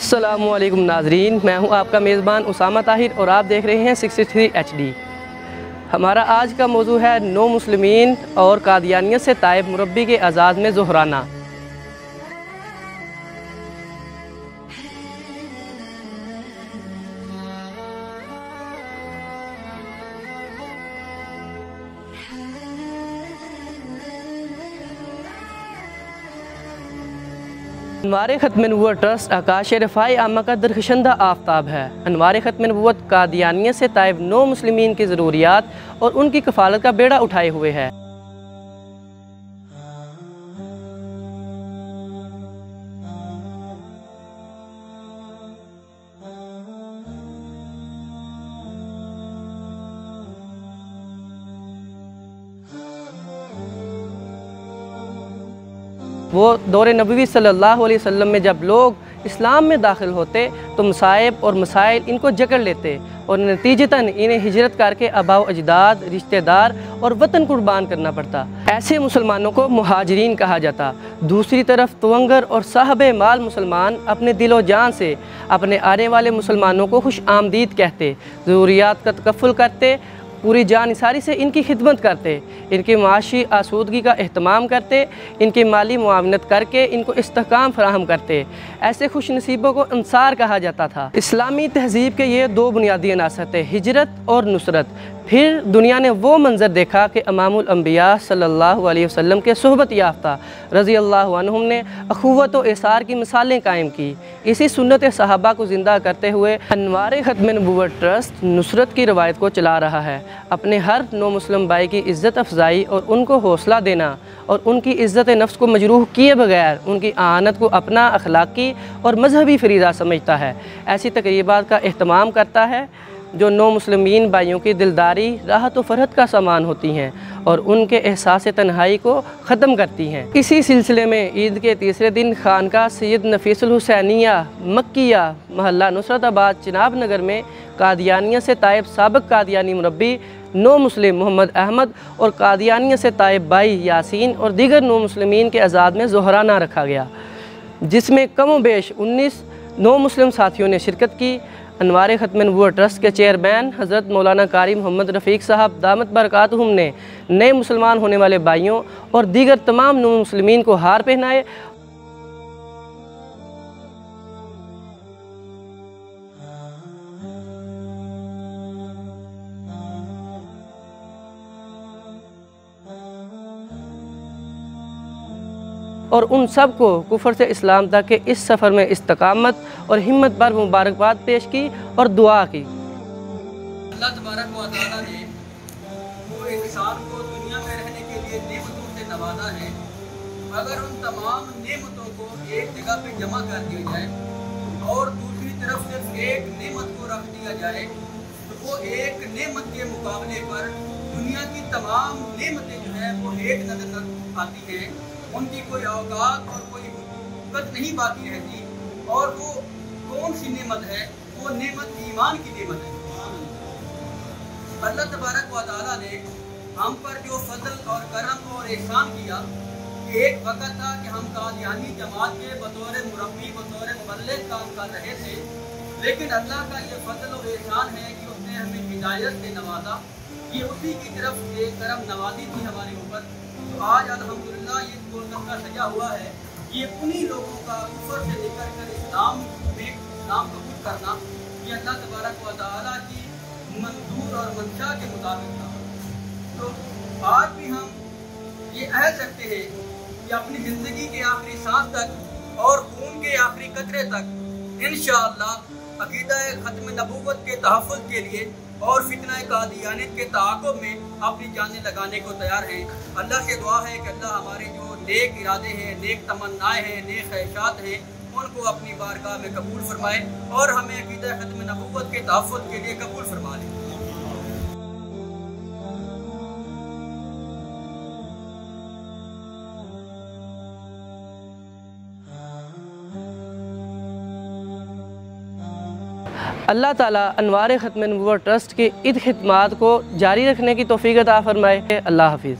अस्सलामुअलैकुम नाजरीन, मैं हूं आपका मेज़बान उसामा ताहिर और आप देख रहे हैं 63 HD। हमारा आज का मौजू है नो मुस्लिमीन और कादियानियत से ताइब मुरब्बी के आज़ाद में ज़ोहराना। अनवार ख़त्म नबूवत ट्रस्ट आकाश रफ़ाई आमा का दरखशंदा आफ्ताब है। अनवार ख़त्म नबूवत कादियानियत से ताइब नो मुस्लिमीन की ज़रूरियात और उनकी कफ़ालत का बेड़ा उठाए हुए है। वो दौर नबवी सल्लल्लाहु अलैहि वसल्लम में जब लोग इस्लाम में दाखिल होते तो मसाइब और मसाइल इनको जकड़ लेते और नतीजतन इन्हें हिजरत करके आबाओ अजदाद, रिश्तेदार और वतन कुर्बान करना पड़ता। ऐसे मुसलमानों को मुहाजिरीन कहा जाता। दूसरी तरफ तवंगर और साहबे माल मुसलमान अपने दिलो जान से अपने आने वाले मुसलमानों को खुश आमदीद कहते, ज़रूरियात का तकफ़ुल करते, पूरी जानिसारी से इनकी खिदमत करते, इनकी माशी आसूदगी का एहतमाम करते, इनकी माली मुआवनत करके इनको इस्तेहकाम फराहम करते। ऐसे खुश नसीबों को अंसार कहा जाता था। इस्लामी तहज़ीब के ये दो बुनियादी अनासर थे, हिजरत और नुसरत। फिर दुनिया ने वो मंज़र देखा कि इमामुल अंबिया सल्लल्लाहु अलैहि वसल्लम के सोहबत याफ्ता रज़ी अल्लाहु अन्हुम ने अखुवत व एसार की मिसालें कायम की। इसी सुन्नत सहाबा को ज़िंदा करते हुए अनवार ख़त्म नबूवत ट्रस्ट नुसरत की रवायत को चला रहा है। अपने हर नो मुस्लिम भाई की इज़्ज़त अफजाई और उनको हौसला देना और उनकी इज़्ज़त नफ्स को मजरूह किए बगैर उनकी आनत को अपना अखलाकी और मजहबी फ़रीज़ा समझता है। ऐसी तकरीबात का एहतमाम करता है जो नो मुस्लिमीन भाइयों की दिलदारी, राहत व फरहत का सामान होती हैं और उनके एहसास तन्हाई को ख़त्म करती हैं। इसी सिलसिले में ईद के तीसरे दिन खानका सैयद नफीसुल हुसैनिया मक्किया महल्ला नुसरताबाद चिनाब नगर में कादियानियत से ताइब साबिक़ कादियानी मुरब्बी नो मुस्लिम मोहम्मद अहमद और कादियानियत से ताइब भाई यासीन और दीगर नो मुस्लिमीन के आज़ाद में ज़ोहराना रखा गया, जिसमें कम बेश 19 नो मुस्लिम साथियों ने शिरकत की। अनवार ख़त्म नबूवत ट्रस्ट के चेयरमैन हज़रत मौलाना कारी मोहम्मद रफ़ीक साहब दामत बरकातुहुम ने नए मुसलमान होने वाले भाइयों और दीगर तमाम नो मुस्लिमीन को हार पहनाए और उन सब को कुफर से इस्लाम तक के इस सफ़र में इस्तकामत और हिम्मत पर मुबारकबाद पेश की और दुआ की। अल्लाह तबारक व तआला ने वो इंसान को दुनिया में रहने के लिए नेमतों से नवाजा है। अगर उन तमाम नेमतों को एक जगह पे जमा कर दिया जाए और दूसरी तरफ सिर्फ एक नेमत को रख दिया जाए तो वो एक नेमत के मुकाबले पर दुनिया की तमाम नेमतें जो है वो एक नजर आती हैं। उनकी कोई औकात और कोई हुकूमत नहीं बाकी रहती। और वो कौन सी नेमत है? वो नेमत ईमान की नेमत है। अल्लाह तबारक व तआला ने हम पर जो फजल और करम और एहसान किया, एक वक्त था कि हम कादियानी जमात के बतौर मुरब्बी बतौर मुबल्लिग काम कर रहे थे, लेकिन अल्लाह का ये फजल और एहसान है कि उसने हमें हिदायत से नवाजा। ये उसी की तरफ से करम नवाजी थी हमारे ऊपर। तो आज अल्हम्दुलिल्लाह ये कोलकाता सजा हुआ है। ये उन्हीं लोगों का कुफर से निकल कर इस्लाम में इस्लाम कबूल करना, ये अल्लाह तबारक व तआला की मंजूर और मंशा के मुताबिक था। तो आज भी हम ये अहद रखते हैं कि अपनी ज़िंदगी के आखिरी सांस तक और खून के आखिरी कतरे तक इंशाअल्लाह अक़ीदा ख़त्म नबूवत के तहफ़्फ़ुज़ के लिए और फितना कादियानियत के ताक़ुब में अपनी जानें लगाने को तैयार हैं। अल्लाह से दुआ है कि अल्लाह हमारे जो नेक इरादे हैं, नेक तमन्नाएँ हैं, नेक ख्वाहिशात हैं, उनको अपनी बारगाह में कबूल फरमाए और हमें अक़ीदा ख़त्म नबूवत के तहफ़्फ़ुज़ के लिए कबूल फरमा लें। अल्लाह ताला अनवार ख़त्म नबूवत ट्रस्ट की इन खिदमात को जारी रखने की तौफ़ीक़ अता फ़रमाए। अल्लाह हाफ़िज़।